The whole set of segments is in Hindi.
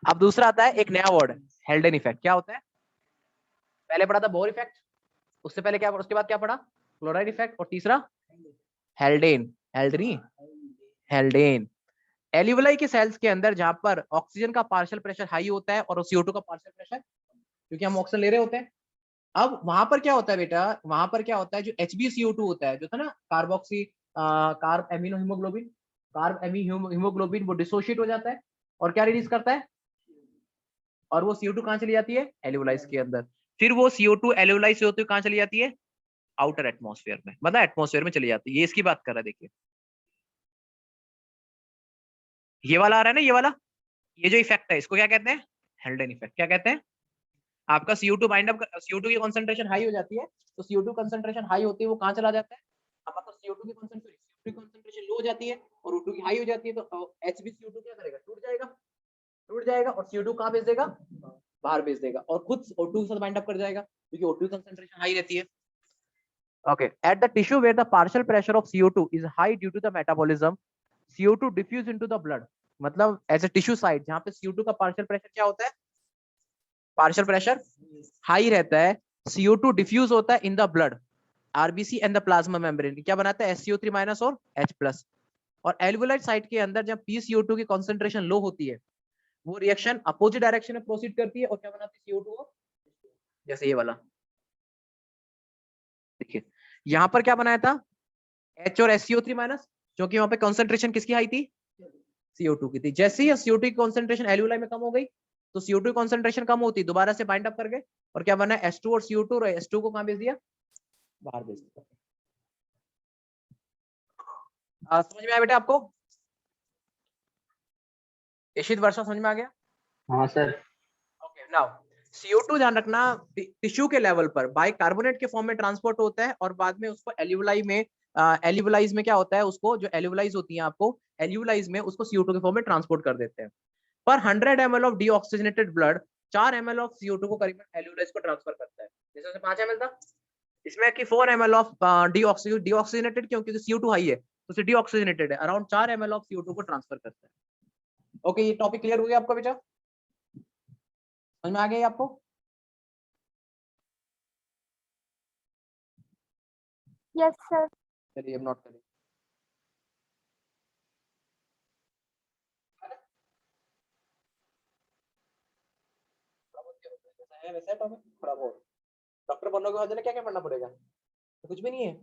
अब दूसरा आता है एक नया वर्ड, हेल्डेन इफेक्ट। क्या होता है? पहले पढ़ा था बोर इफेक्ट, उससे पहले क्या, उसके बाद क्या पढ़ा? क्लोराइड इफेक्ट, और तीसरा हेल्डेन। हेल्डनी, हेल्डेन। एल्यूवलाई के सेल्स के अंदर जहां पर ऑक्सीजन का पार्शियल प्रेशर हाई होता है और CO2 का पार्शियल प्रेशर, क्योंकि हम ऑक्सीजन ले रहे होते हैं। अब वहां पर क्या होता है बेटा, वहां पर क्या होता है, जो HbCO2 होता है, जो था ना carboxy carb amino haemoglobin, carb amino haemoglobin, वो डिसोशिएट हो जाता है और क्या रिलीज करता है, और वो CO2 कहां चली जाती है? एल्यूवलाइज के अंदर। फिर वो CO2 एल्यूवलाइज से होते हुए कहां चली जाती है? आउटर एटमॉस्फेयर में, मतलब एटमॉस्फेयर में चली जाती है। ये इसकी बात कर रहा है, देखिए ये वाला आ रहा है ना, ये वाला, ये जो इफेक्ट है इसको क्या कहते हैं? हेल्डेन इफेक्ट। क्या कहते हैं? आपका CO2 बाइंड अप, CO2 की कंसंट्रेशन हाई हो जाती है, तो CO2 कंसंट्रेशन हाई होती है, वो कहां चला जाता है? अब मतलब CO2 की कंसंट्रेशन लो हो जाती है और O2 की हाई हो जाती है, तो HbCO2 क्या करेगा? टूट जाएगा, टूट जाएगा, और CO2 कहां भेज देगा? बाहर भेज देगा, और खुद O2 के साथ बाइंड अप कर जाएगा, क्योंकि O2 की कंसंट्रेशन हाई रहती है। Okay. At the tissue where the partial pressure of CO2 is high due to the metabolism, CO2 diffuse into the blood. मतलब as a tissue site जहाँ पे CO2 का partial pressure क्या होता है? Partial pressure high रहता है, CO2 diffuse होता है in the blood, RBC and the plasma membrane। क्या बनाता है? SCO3 minus और H plus। और एल्वुलाइट साइट के अंदर जब PCO2 की कॉन्सेंट्रेशन लो होती है, वो रिएक्शन अपोजिट डायरेक्शन में प्रोसीड करती है और क्या बनाती है? CO2 को, जैसे ये वाला देखिए, यहाँ पर क्या बनाया था? H और SCO3 माइनस, क्योंकि वहां पे कॉन्सेंट्रेशन किसकी हाई थी? CO2 की थी। जैसे ही CO2 की कॉन्सेंट्रेशन एल्यूलाई में कम हो गई, तो CO2 की कॉन्सेंट्रेशन कम होती, दोबारा से बाइंड अप कर गए, और क्या बना? H2 और CO2, और H2 को कहां भेज दिया? बाहर भेज दिया। समझ में आया बेटा आपको? इशित, वर्षा, समझ में आ गया? हाँ सर। ओके, नाउ CO2 ध्यान रखना, टिश्यू के लेवल पर बाइकार्बोनेट के फॉर्म में ट्रांसपोर्ट होता है, और बाद में उसको एल्यूलाई में, एल्यूलाइज में क्या होता है, उसको जो एल्यूलाइज होती है, आपको एल्यूलाइज में उसको CO2 के फॉर्म में ट्रांसपोर्ट कर देते हैं। पर 100 ml of deoxygenated blood 4 ml of CO2 को करीबन एल्यूलाइज को ट्रांसफर करता है। जैसे उसमें 5 ml था, इसमें कि 4 ml ऑफ डीऑक्सीजनेटेड, क्योंकि CO2 हाई है तो उसे डीऑक्सीजनेटेड है, अराउंड 4 ml ऑफ CO2 को ट्रांसफर करता है। ओके, ये टॉपिक क्लियर हो गया आपका बेटा? समझ में आ गया आपको? Yes sir. चलिए अब नोट करिए। जैसा है वैसा है टॉपिक, थोड़ा बहुत। डॉक्टर बनने के बाद क्या क्या पढ़ना पड़ेगा? तो कुछ भी नहीं है।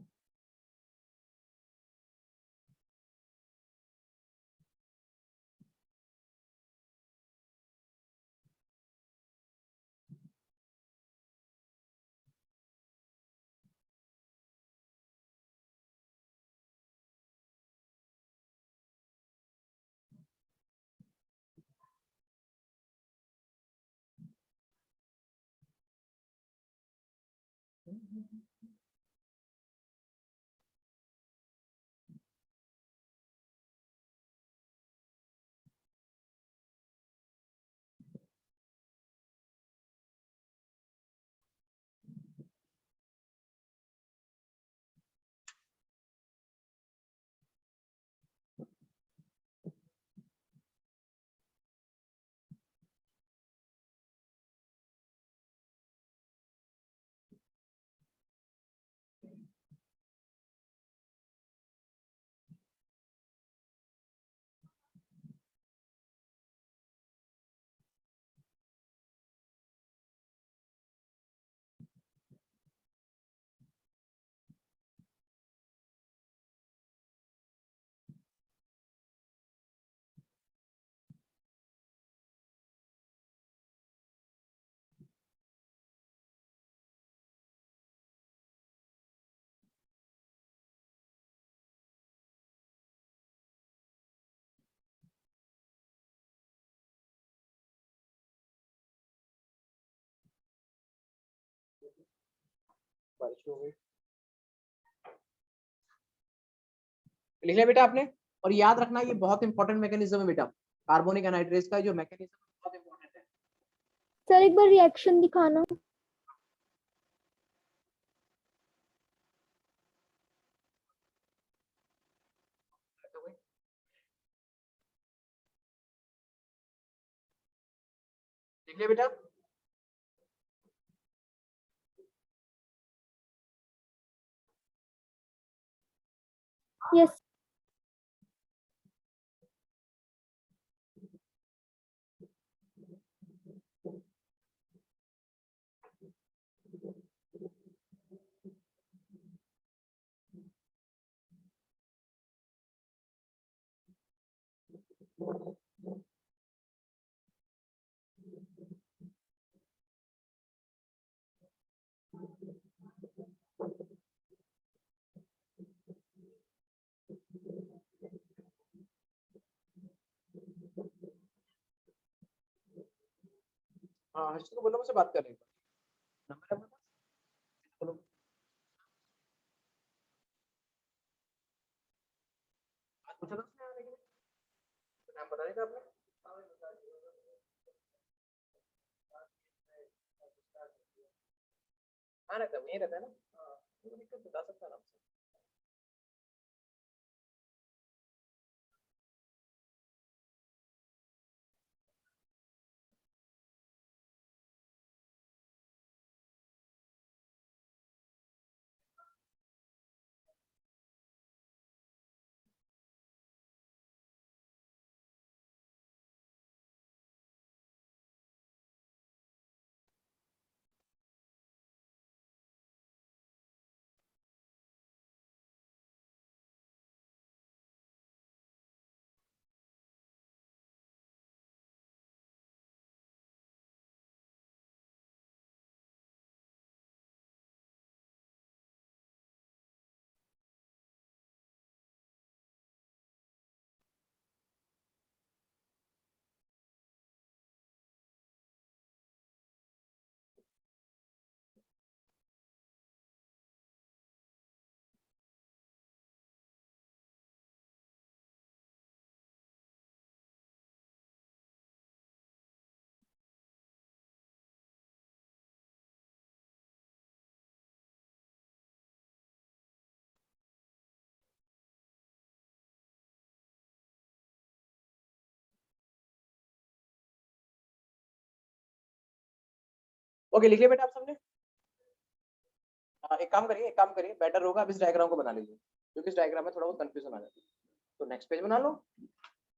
बारिश हो गई, लिख लिया बेटा आपने? और याद रखना, ये बहुत इंपॉर्टेंट मैकेनिज्म है बेटा, कार्बोनिक एनहाइड्रेस का जो मैकेनिज्म बहुत इंपॉर्टेंट है। सर एक बार रिएक्शन दिखाना। लिख लिया बेटा? यस हाँ हर्षित को बोलो मुझसे बात कर रही है। नंबर है अपने पास? बोलो। आज पूछा था उसने आने के लिए? तो नाम बता दिया था आपने? हाँ रहता है, वहीं रहता है ना? कोई दिक्कत बता सकता है ना आपसे? ओके लिख लिया बेटा आप सबने? हाँ एक काम करिए बेटर होगा आप इस डायग्राम को बना लीजिए, क्योंकि इस डायग्राम में थोड़ा बहुत कंफ्यूजन आ जाती है। तो नेक्स्ट पेज बना लो,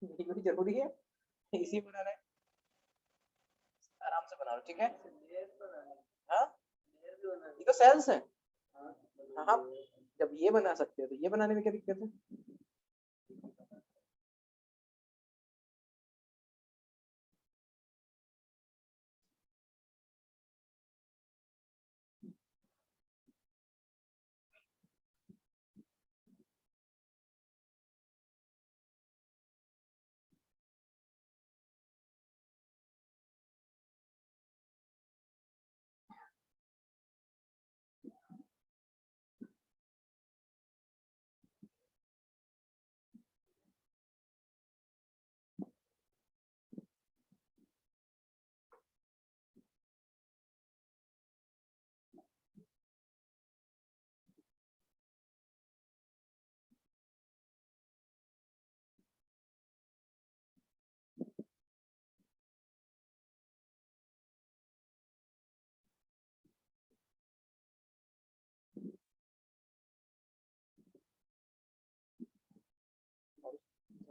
ये भी जरूरी है, इसी बनाना है, आराम से बना लो ठीक है। हाँ ये तो सेल्स है। हाँ हाँ जब ये बना सकते हैं तो ये बनाने में क्या दिक्कत है?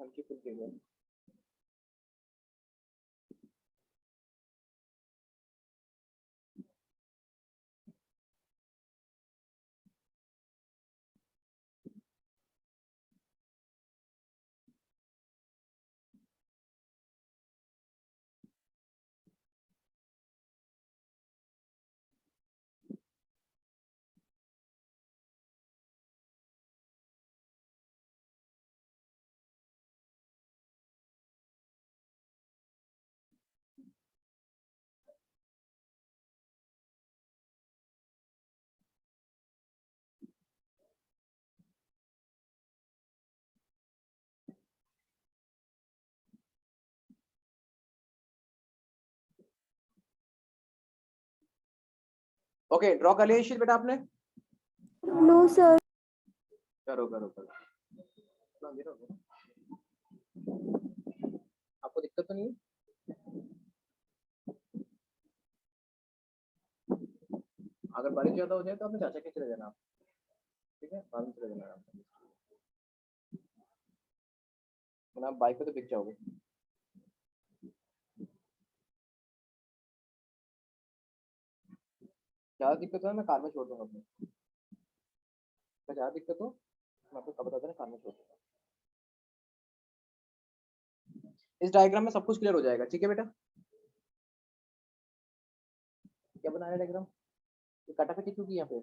हल्की फुल्की है। ओके ड्रॉ कर लिया शीट बेटा आपने? नो सर करो करो करो, आपको दिक्कत तो नहीं है? अगर बारिश ज्यादा हो जाए तो अपने चाचा के चले जाना, ठीक है, बाद में चले जाना आप बाइक पे तो बिक जाओगे। ज्यादा दिक्कत हो मैं कार में छोड़ दूंगा अपने, ज्यादा दिक्कत हो मैं आपको कब बता देना, कार में छोड़ दूंगा। इस डायग्राम में सब कुछ क्लियर हो जाएगा, ठीक है बेटा। क्या बना है डायग्राम, ये काटाकाटी क्यों की यहाँ पे,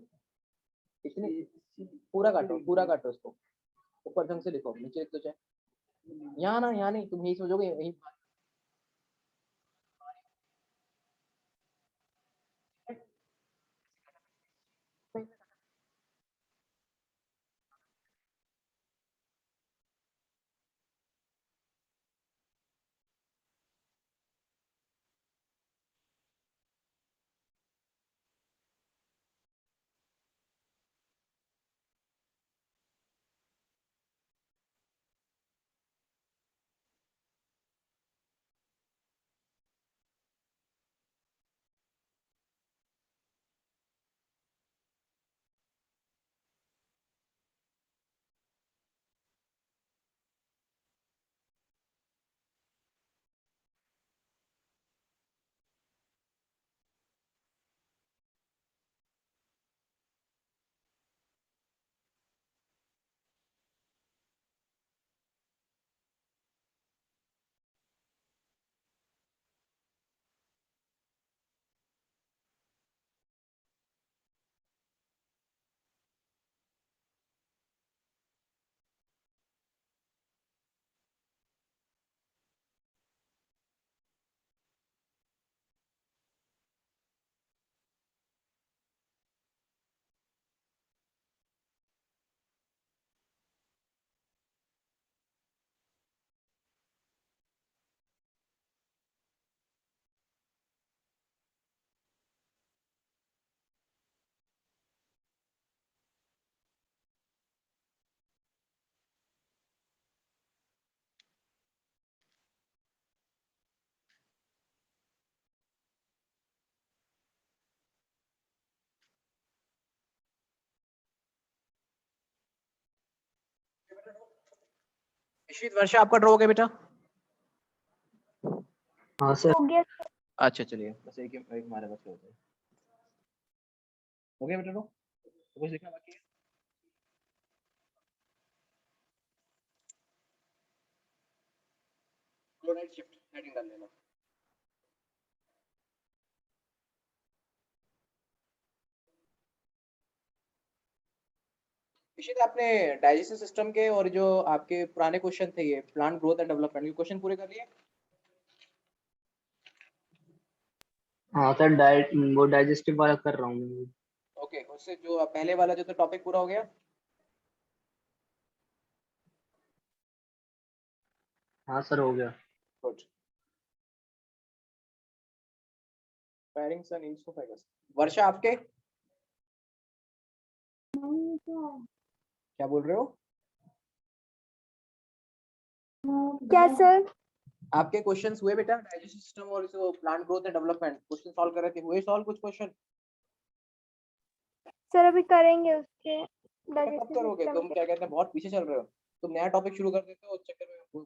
इतनी पूरा काटो, पूरा काटो इसको, ऊपर ढंग से लिखो, नीचे लिख दो चाहे, यहाँ ना, यहाँ नहीं, तुम यही सोचोगे यही। ईशित वर्षा आपका ड्रॉ हो गया बेटा? हाँ सर। हो गया। अच्छा चलिए, बस एक हमारे बच्चे होते हैं, हो गया बेटा ड्रॉ, तो कुछ लिखना बाकी है? क्लोराइड शिफ्ट हेडिंग डाल लेना। ईशित आपने डाइजेस्टिव सिस्टम के और जो आपके पुराने क्वेश्चन थे, ये प्लांट ग्रोथ एंड डेवलपमेंट के क्वेश्चन पूरे कर लिए? हाँ सर, डाइट वो डाइजेस्टिव वाला कर रहा हूँ। ओके, उससे जो पहले वाला जो तो टॉपिक पूरा हो गया? हाँ सर, हो गया। Good. Firings and oesophagus. Varsha आपके क्या बोल रहे हो? क्या सर? आपके क्वेश्चंस हुए बेटा, डाइजेस्टिव सिस्टम और जो plant growth and development question solve कर रहे थे, हुए सॉल्व कुछ क्वेश्चन? सर अभी करेंगे उसके कब डाइजेस्टिव करोगे सिस्टम तुम, के। क्या कहते हैं, बहुत पीछे चल रहे हो तुम, नया टॉपिक शुरू कर देते हो, उस चक्कर में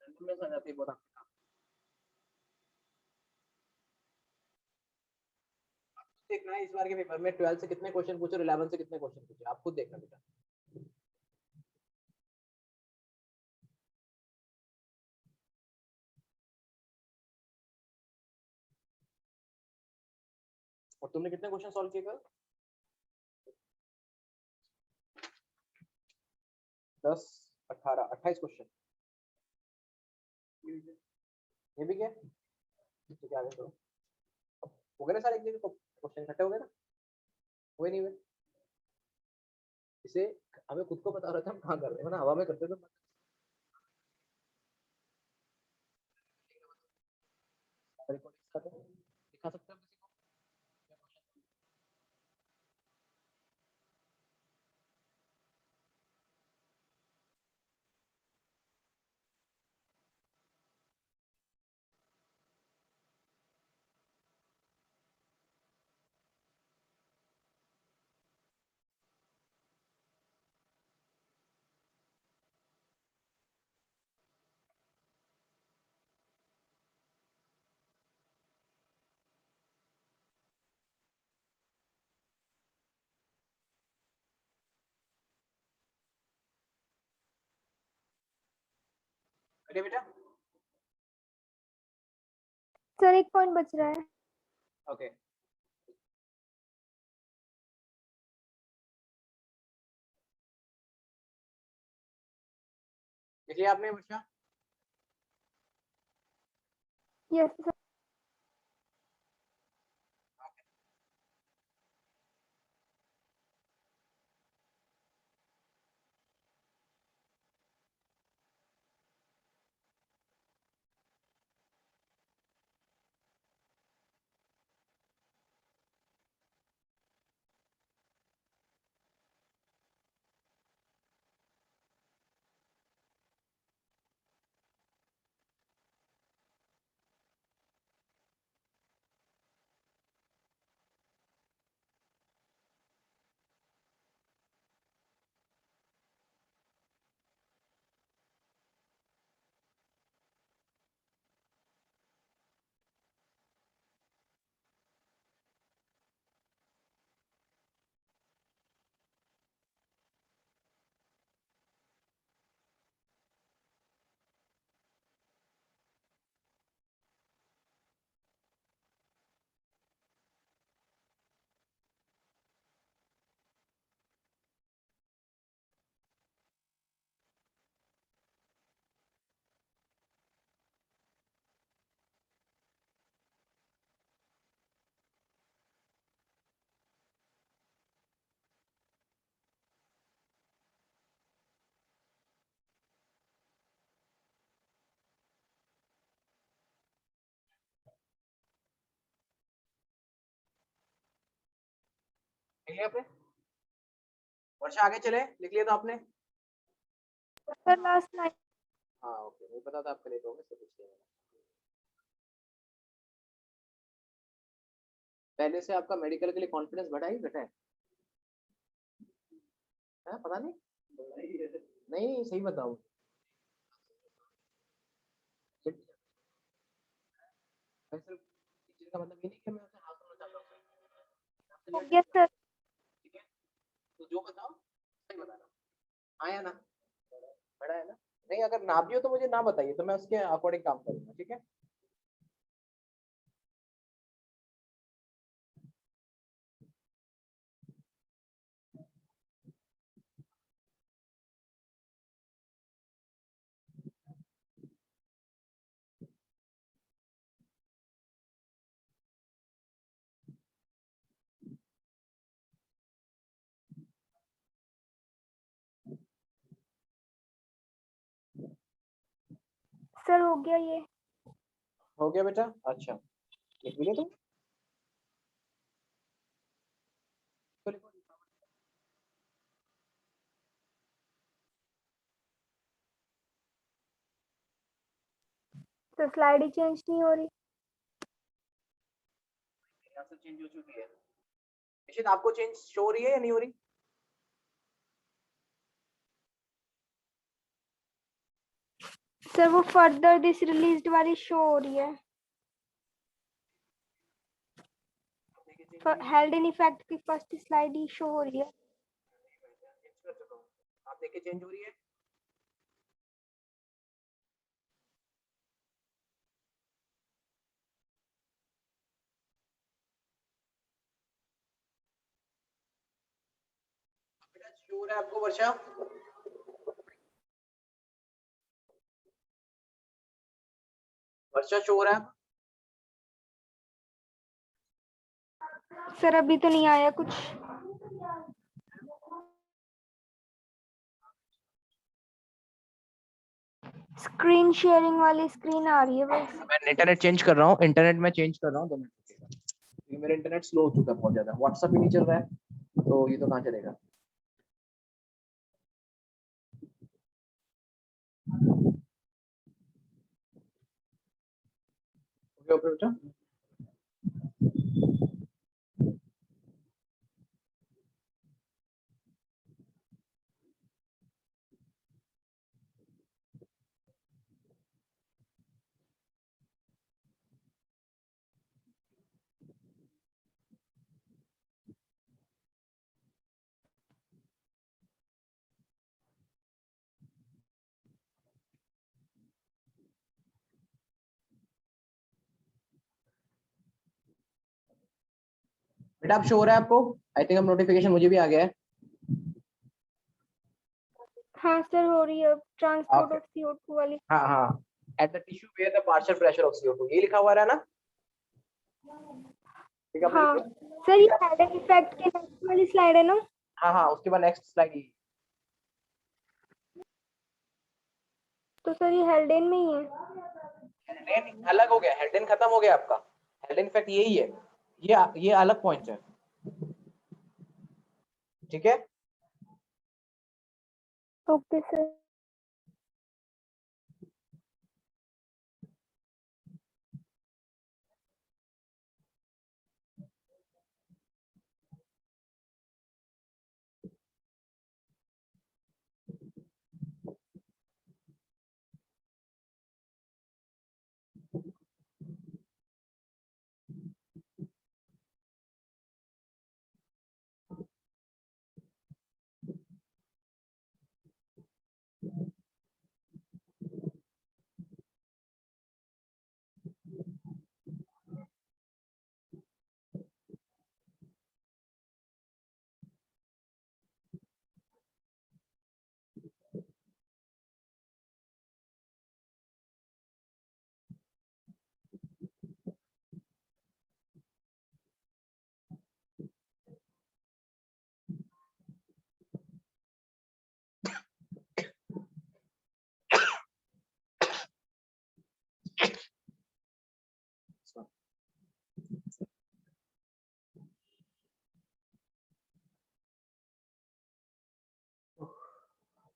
randomness आ जाती है बहुत आपके साथ। देखना है इस बार के पेपर में 12 से कितने क्वेश्चन पूछे और 11 से कितने क्वेश्चन पूछे, आप खुद देखना बेटा। और तुमने कितने क्वेश्चन सॉल्व किए कल? 10, 18, 28 क्वेश्चन। ये भी क्या, तो क्या आगे करो, हो गए ना सारे, एक जगह क्वेश्चन इकट्ठे हो गए ना, हुए नहीं हुए? इसे हमें खुद को पता रहता है हम कहाँ कर रहे हैं, ना हवा में करते तो दिखा सकते हैं किसी को? चलिए बेटा। सर एक पॉइंट बच रहा है। ओके लिख लिया आपने बच्चा? Yes sir. लिख लिया आपने? वर्षा आगे चले, लिख लिया था आपने? Sir last line. हाँ ओके, नहीं पता था आपके लिए, तो मुझसे पूछ लिया। पहले से आपका मेडिकल के लिए कॉन्फिडेंस बढ़ा ही घटा है? पता नहीं, नहीं सही बताओ। वैसे टीचर का मतलब ये नहीं कि मैं आपसे हाथ धोना चाहता हूँ, आपसे हो ये गया सर। ठीक है, तो जो बताओ सही बताना। आया ना? बड़ा है ना? नहीं, अगर ना भी हो तो मुझे ना बताइए, तो मैं उसके अकॉर्डिंग काम करूंगा, ठीक है? सर हो गया ये। हो गया बेटा? अच्छा, लिख भी लिया तुम? तो लिखो। तो स्लाइड ही चेंज नहीं हो रही। यहाँ से चेंज हो चुकी है। निश्चित आपको चेंज शो हो रही है या नहीं हो रही? सर वो फर्दर दिस रिलीज्ड वाली शो हो रही है। हेल्ड इन इफेक्ट की फर्स्ट स्लाइड ही शो हो रही है। आप देखिए चेंज हो रही है? बेटा शो हो रहा है आपको वर्षा? वर्षा शो हो रहा है? सर अभी तो नहीं आया कुछ। स्क्रीन शेयरिंग वाली स्क्रीन आ रही है बस। मैं इंटरनेट चेंज कर रहा हूँ, इंटरनेट में चेंज कर रहा हूँ, 2 मिनट रुकिएगा। क्योंकि मेरा इंटरनेट स्लो हो चुका है बहुत ज्यादा, व्हाट्सएप ही नहीं चल रहा है, तो ये तो कहाँ चलेगा। ओके ओके बेटा। बेटा अब शो हो रहा है आपको? आई थिंक अब नोटिफिकेशन मुझे भी आ गया है। हाँ सर हो रही है ट्रांसपोर्ट Okay. ऑफ CO2 वाली। हाँ हाँ, at the tissue where the partial pressure of CO2, ये लिखा हुआ है ना? ठीक है, आपने हाँ लिख लिया? सर ये हैडन इफेक्ट के नेक्स्ट वाली स्लाइड है ना? हाँ हाँ, उसके बाद नेक्स्ट स्लाइड। तो सर ये हेल्डेन में ही है। हेल्डेन अलग हो गया, हेल्डेन खत्म हो गया आपका। हेल्डेन इफेक्ट यही है, ये अलग पॉइंट है। ठीक है, ओके सर।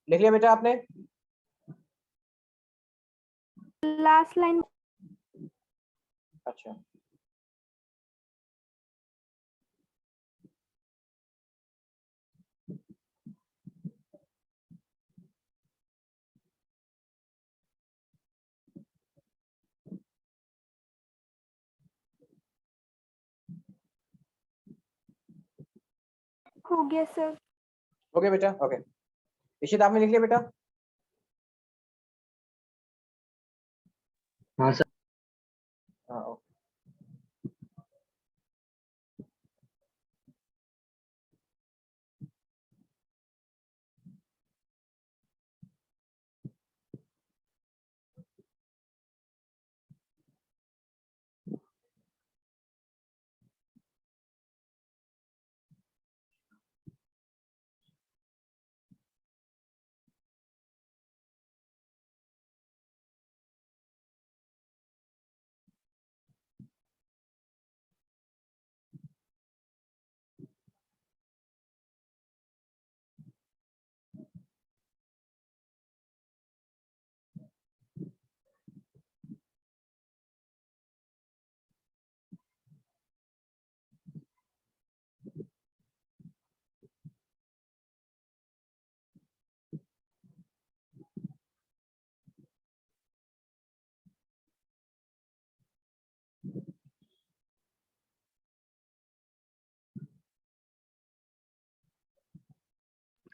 लिख लिया बेटा आपने? Last line. अच्छा, हो गया सर। ओके बेटा, ओके। इशित आपने लिख लिया बेटा? हाँ सर। हाँ, ओके।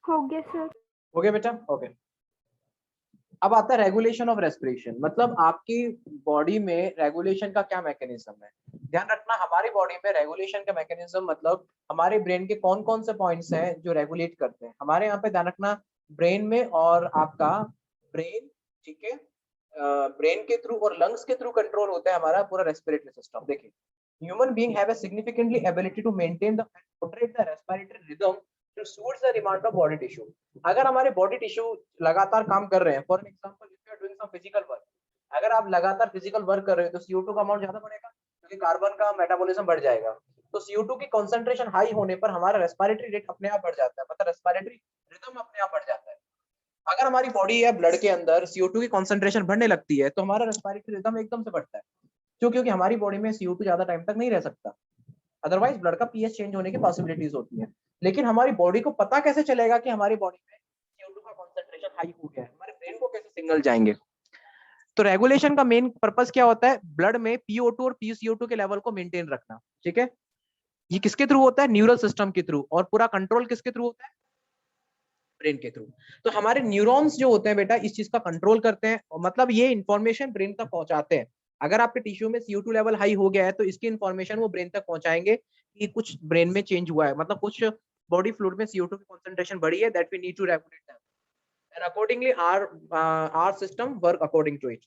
हो गया सर। ओके बेटा, ओके। अब आता है रेगुलेशन ऑफ रेस्पिरेशन, मतलब आपकी बॉडी में रेगुलेशन का क्या मैकेनिज्म है। ध्यान रखना, हमारी बॉडी में रेगुलेशन का मैकेनिज्म मतलब हमारे ब्रेन के कौन कौन से पॉइंट्स हैं जो रेगुलेट करते हैं हमारे यहाँ पे। ध्यान रखना, ब्रेन में और आपका ब्रेन, ठीक है, ब्रेन के थ्रू और लंग्स के थ्रू कंट्रोल होता है हमारा पूरा रेस्पिरेटरी सिस्टम। देखिए, human being have a significantly ability to maintain the moderate the respiratory rhythm to suit the demand of body tissue. अगर हमारे बॉडी टिश्यू लगातार काम कर रहे हैं, for example if you are doing some physical work, अगर आप लगातार फिजिकल वर्क कर रहे हो तो CO2 का अमाउंट ज्यादा बढ़ेगा क्योंकि कार्बन का मेटाबॉलिज्म बढ़ जाएगा। तो CO2 की कंसंट्रेशन हाई होने पर हमारा रेस्पिरेटरी रेट अपने आप बढ़ जाता है, मतलब रेस्पिरेटरी रिदम अपने आप बढ़ जाता है। अगर हमारी बॉडी या ब्लड के अंदर CO2 की कंसंट्रेशन बढ़ने लगती है तो हमारा रेस्पिरेटरी रिदम एकदम से बढ़ता है। क्यों? क्योंकि हमारी बॉडी में CO2 ज्यादा टाइम तक नहीं रह सकता, अदरवाइज ब्लड का पीएच चेंज होने की पॉसिबिलिटीज होती है। लेकिन हमारी बॉडी को पता कैसे चलेगा कि हमारी बॉडी में CO2 का कंसंट्रेशन हाई हो गया है? हमारे ब्रेन को कैसे सिग्नल जाएंगे? तो रेगुलेशन का मेन पर्पस क्या होता है? ब्लड में PO2 और PCO2 के लेवल को मेंटेन रखना। ठीक है, ये किसके थ्रू होता है? न्यूरल सिस्टम के थ्रू। और पूरा कंट्रोल किसके थ्रू होता है? ब्रेन के थ्रू। तो हमारे न्यूरॉन्स जो होते हैं बेटा इस चीज का कंट्रोल करते हैं, और मतलब ये इंफॉर्मेशन ब्रेन तक पहुंचाते हैं। अगर आपके टिश्यू में CO2 लेवल हाई हो गया है तो इसकी इन्फॉर्मेशन वो ब्रेन तक पहुंचाएंगे कि कुछ ब्रेन में चेंज हुआ है, मतलब कुछ बॉडी फ्लूइड में CO2 की कॉन्सेंट्रेशन बढ़ी है, that we need to regulate that and accordingly our system work according to it.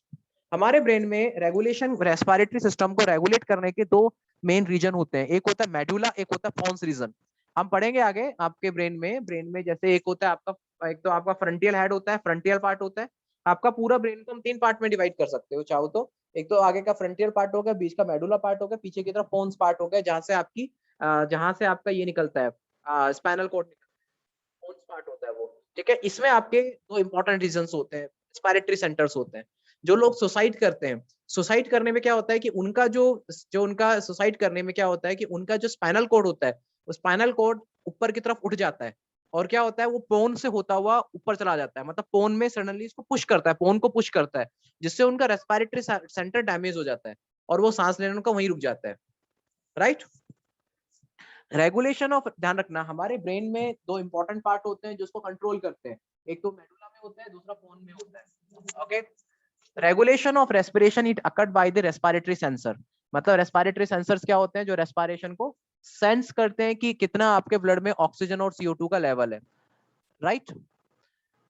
हमारे ब्रेन में रेगुलेशन, रेस्पिरेटरी सिस्टम को रेगुलेट करने के दो मेन रीजन होते हैं, एक होता है मेडुला, एक होता है पोन्स रीजन। हम पढ़ेंगे आगे आपके ब्रेन में जैसे एक होता है आपका, एक तो आपका फ्रंटियल हेड होता है, फ्रंटियल पार्ट होता है। आपका पूरा ब्रेन को हम 3 पार्ट में डिवाइड कर सकते हो चाहो तो। एक तो आगे का फ्रंटियल पार्ट हो गया, बीच का मेडुला पार्ट हो गया, पीछे की तरफ पोन्स पार्ट हो गया, जहां से आपका ये निकलता है स्पाइनल कॉर्ड निकलता है, पोन्स पार्ट होता है वो। ठीक है, इसमें आपके दो इंपॉर्टेंट रीजंस होते हैं, रेस्पिरेटरी सेंटर्स होते हैं। जो लोग सुसाइड करते हैं, सुसाइड करने में क्या होता है कि उनका सुसाइड करने में क्या होता है कि उनका जो स्पाइनल कॉर्ड होता है, वो स्पाइनल कॉर्ड ऊपर की तरफ उठ जाता है और क्या होता है वो पोन से होता हुआ ऊपर चला जाता है, मतलब पोन में सडनली इसको पुश करता है, पोन को पुश करता है, जिससे उनका रेस्पिरेटरी सेंटर डैमेज हो जाता है और वो सांस लेने उनका वहीं रुक जाता है। राइट, रेगुलेशन ऑफ, ध्यान रखना हमारे ब्रेन में दो इंपॉर्टेंट पार्ट होते हैं जिसको कंट्रोल करते हैं, एक तो मेडुला में होता है, दूसरा पोन में होता है। Okay, regulation of respiration it occurred by the respiratory sensor, मतलब रेस्पिरेटरी सेंसर्स क्या होते हैं, जो रेस्पिरेशन को सेंस करते हैं कि कितना आपके ब्लड में ऑक्सीजन और CO2 का लेवल है। Right,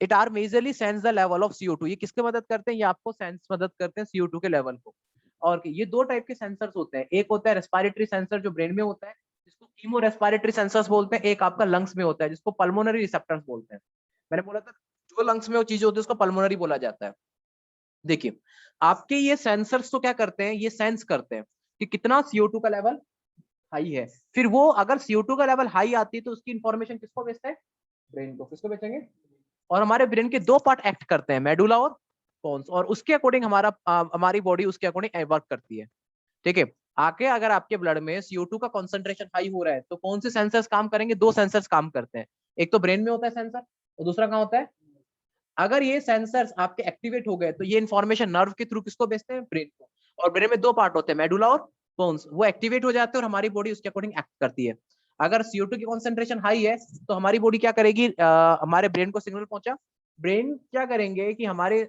it are majorly sense the level of CO2, ये किसके मदद करते हैं, ये आपको सेंस मदद करते हैं CO2 के लेवल को। और ये दो टाइप के सेंसर्स होते हैं, एक होता है रेस्पिरेटरी सेंसर जो ब्रेन में होता है जिसको कीमो रेस्पिरेटरी सेंसर्स बोलते हैं, एक आपका लंग्स में होता है जिसको पल्मोनरी रिसेप्टर्स बोलते हैं। मैंने बोला था जो लंग्स में वो चीजें होती है उसको पल्मोनरी बोला जाता है। देखिए आपके ये सेंसर्स तो क्या करते हैं, ये सेंस करते हैं कि कितना CO2 का लेवल हाई है, फिर वो अगर CO2 का लेवल हाई आती है तो उसकी इंफॉर्मेशन किसको भेजते हैं, ब्रेन को। किसको भेजेंगे, और हमारे ब्रेन के दो पार्ट एक्ट करते हैं, मेडुला और पोन्स, और उसके अकॉर्डिंग हमारी बॉडी उसके अकॉर्डिंग वर्क करती है। ठीक है, आगे अगर आपके ब्लड में CO2 का कॉन्सेंट्रेशन हाई हो रहा है तो कौन से सेंसर्स काम करेंगे, दो सेंसर्स काम करते हैं, एक तो ब्रेन में होता है सेंसर और दूसरा कहाँ होता है। अगर ये सेंसर्स आपके एक्टिवेट हो गए तो ये इन्फॉर्मेशन नर्व के थ्रू किसको भेजते हैं, ब्रेन को। और ब्रेन में दो पार्ट होते हैं, मेडुला और पोन्स, वो एक्टिवेट हो जाते हैं और हमारी बॉडी उसके अकॉर्डिंग एक्ट करती है। अगर CO2 की कॉन्सेंट्रेशन हाई है तो हमारी बॉडी क्या करेगी, हमारे ब्रेन को सिग्नल पहुंचा, ब्रेन क्या करेंगे कि हमारे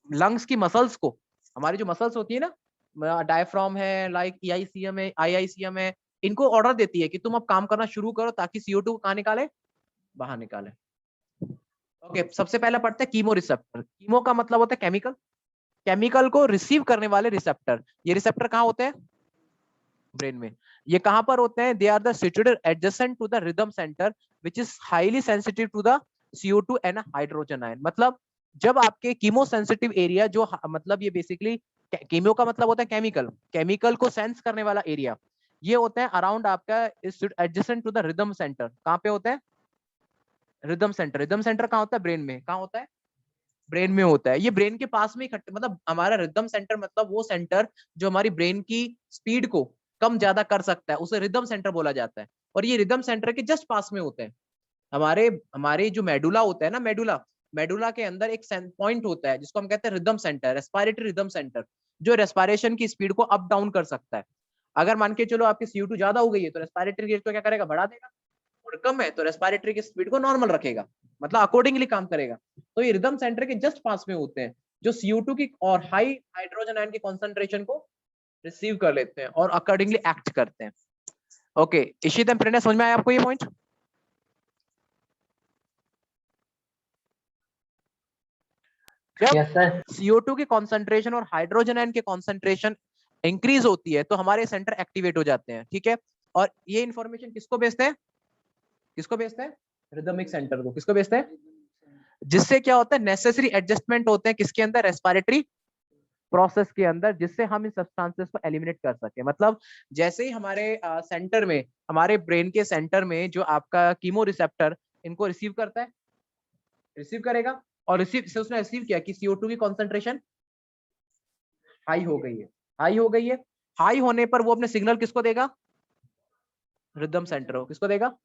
लंग्स की मसल्स को, हमारी जो मसल्स होती है ना, डायफ्राम है, लाइक EICM है, IICM है, इनको ऑर्डर देती है कि तुम अब काम करना शुरू करो ताकि CO2 को कहाँ निकाले, बाहर निकाले। ओके, सबसे पहला पढ़ते हैं कीमो रिसेप्टर। कीमो का मतलब होता है केमिकल, केमिकल को रिसीव करने वाले रिसेप्टर। ये रिसेप्टर कहाँ होते हैं, ब्रेन में। ये कहां पर होते हैं, they are the situated adjacent to the rhythm centre which is highly sensitive to the CO2 and hydrogen ion. मतलब जब आपके कीमो सेंसिटिव एरिया जो मतलब ये बेसिकली कीमो का मतलब होता है केमिकल, केमिकल को सेंस करने वाला एरिया, ये होता है अराउंड आपका adjacent to the rhythm centre. कहां पे होता है, रिदम सेंटर। रिदम सेंटर कहां होता है, ब्रेन में। कहां होता है, ब्रेन में होता है। ये ब्रेन के पास में इकट्ठे, मतलब हमारा रिदम सेंटर मतलब वो सेंटर जो हमारी ब्रेन की स्पीड को कम ज्यादा कर सकता है, उसे रिदम सेंटर बोला जाता है। और ये रिदम सेंटर के जस्ट पास में होते हैं। हमारे हमारे जो मेडुला होता है ना, मेडुला, मेडुला के अंदर एक पॉइंट होता है जिसको हम कहते हैं rhythm centre, respiratory rhythm centre, जो रेस्पिरेशन की स्पीड को अप डाउन कर सकता है। अगर मान के चलो आपकी CO2 ज्यादा हो गई है तो रेस्पिरेटरी रेट को क्या करेगा, बढ़ा देगा, और कम है तो रेस्पिरेटरी की स्पीड को नॉर्मल रखेगा, मतलब अकॉर्डिंगली काम करेगा। तो ये रिदम सेंटर के जस्ट पास में होते हैं जो CO2 की और हाई हाइड्रोजन आयन की कॉन्सेंट्रेशन को रिसीव कर लेते हैं और अकॉर्डिंगली एक्ट करते हैं। ओके, इशितम प्रणय, समझ में आया आपको ये पॉइंट। जब यस सर। CO2 की कॉन्सेंट्रेशन और हाइड्रोजन आयन की कॉन्सेंट्रेशन इंक्रीज होती है तो हमारे सेंटर एक्टिवेट हो जाते हैं। ठीक है, और ये इंफॉर्मेशन किसको भेजते हैं, किसको भेजते हैं, रिदमिक सेंटर को। किसको भेजते हैं, जिससे क्या होता है, नेसेसरी एडजस्टमेंट होते हैं किसके अंदर, रेस्पिरेटरी प्रोसेस के अंदर, जिससे हम इन सब्सटेंसेस को एलिमिनेट कर सके। मतलब जैसे ही हमारे सेंटर में, हमारे ब्रेन के सेंटर में जो आपका कीमो रिसेप्टर इनको रिसीव करता है, रिसीव करेगा, और रिसीव से उसने रिसीव किया कि CO2 की कॉन्सेंट्रेशन हाई हो गई है, हाई हो गई है। हाई होने पर वो अपने सिग्नल किसको देगा, रिदम सेंटर को। किसको देगा,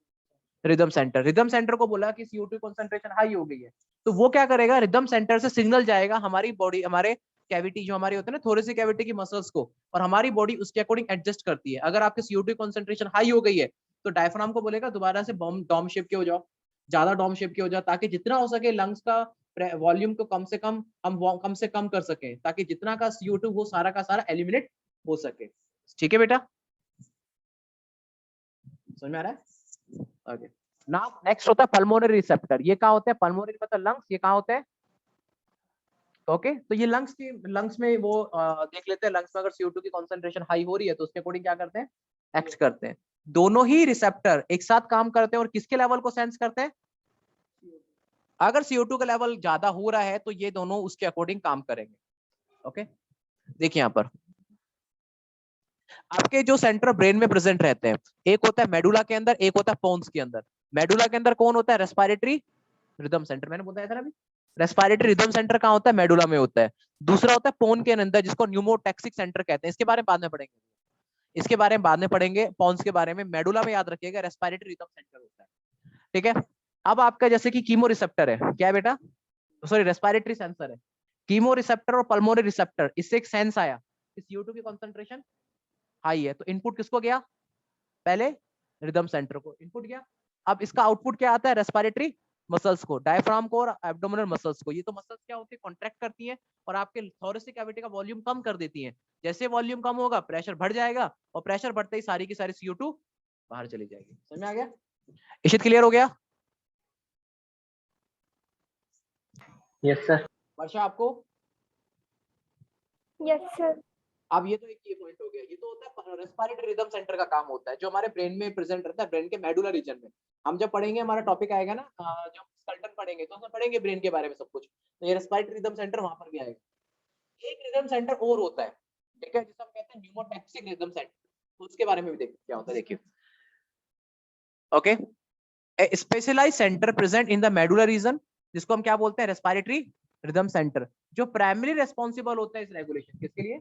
रिदम सेंटर। रिदम सेंटर को बोला कि CO2 कॉन्सेंट्रेशन हाई हो गई है, तो वो क्या करेगा, रिदम सेंटर से सिग्नल जाएगा हमारी बॉडी, हमारे कैविटी जो हमारी होते हैं ना, थोड़ी कैविटी की मसल्स को, और हमारी बॉडी उसके अकॉर्डिंग एडजस्ट करती है। अगर आपके CO2 कॉन्सेंट्रेशन हाई हो गई है तो डायफ्राम को बोलेगा दोबारा से डॉम शेप के हो जाओ, ज्यादा डॉम शेप के हो जाओ, ताकि जितना हो सके लंग्स का वॉल्यूम को कम से कम कर सकें, ताकि जितना का CO2 वो सारा का सारा एलिमिनेट हो सके। ठीक है बेटा, समझ में आ रहा है? ओके, नाउ नेक्स्ट होता है पल्मोनरी रिसेप्टर। ये कहाँ होता है? पल्मोनरी मतलब लंग्स, ये कहाँ होता है? ओके, तो ये लंग्स में वो देख लेते हैं, लंग्स में अगर CO2 की कॉन्सेंट्रेशन हाई हो रही है तो उसके अकॉर्डिंग क्या करते हैं? एक्ट करते हैं। दोनों ही रिसेप्टर एक साथ काम करते हैं और किसके लेवल को सेंस करते हैं? अगर CO2 का लेवल ज्यादा हो रहा है तो ये दोनों उसके अकॉर्डिंग काम करेंगे। ओके, देखिए यहाँ पर आपके जो सेंटर ब्रेन में प्रेजेंट रहते हैं, एक होता है मेडुला के अंदर, एक होता है पोन्स के अंदर। मेडुला के अंदर कौन होता है? रेस्पिरेटरी रिदम सेंटर, मैंने बताया था ना अभी। रेस्पिरेटरी रिदम सेंटर कहाँ होता है? मेडुला में होता है। दूसरा होता है पोन के अंदर, जिसको न्यूमोटैक्सिक सेंटर कहते हैं। इसके बारे में बाद में पढ़ेंगे, इसके बारे में बाद में पढ़ेंगे। पोन्स के बारे में, मेडुला में याद रखिएगा रेस्पिरेटरी रिदम सेंटर होता है। ठीक है, अब आपका जैसे कि कीमो रिसेप्टर है, क्या है बेटा? सॉरी, रेस्पिरेटरी सेंसर है। कीमो रिसेप्टर और पल्मोनरी रिसेप्टर, इससे एक सेंस आया कि CO2 की कॉन्सेंट्रेशन हाई है, तो इनपुट किसको गया? पहले रिदम सेंटर को इनपुट गया। अब इसका आउटपुट क्या आता है? रेस्पिरेटरी मसल्स को, डायफ्राम को और एब्डोमिनल मसल्स को। ये तो मसल्स क्या होती है? कॉन्ट्रैक्ट करती है और आपके थोरेसिक कैविटी का वॉल्यूम कम कर देती है। जैसे वॉल्यूम कम होगा, प्रेशर बढ़ जाएगा, और प्रेशर बढ़ते ही सारी की सारी CO2 बाहर चली जाएगी। समझ में आ गया? इशित क्लियर हो गया? Yes sir. वर्षा आपको? Yes sir. अब ये तो एक ये पॉइंट हो गया। ये तो होता है रेस्पिरेटरी रिदम सेंटर का काम होता है, जो हमारे ब्रेन में प्रेजेंट रहता है, ब्रेन के मेडुलर रीजन में। हम जब पढ़ेंगे, हमारा टॉपिक आएगा ना, जब स्केलेटन पढ़ेंगे तो उसमें पढ़ेंगे ब्रेन के बारे में सब कुछ, तो ये रेस्पिरेटरी रिदम सेंटर वहां पर भी आएगा। एक रिदम सेंटर और होता है, ठीक है, जिसे हम कहते हैं न्यूमोटैक्सिक रिदम सेंटर, तो उसके बारे में भी देखिए क्या होता है। देखिए, okay, a specialised centre present in the medullar region, जिसको हम क्या बोलते हैं? रेस्पिरेटरी रिदम सेंटर, जो प्राइमरी रेस्पॉन्सिबल होता है इस रेगुलेशन, किसके लिए?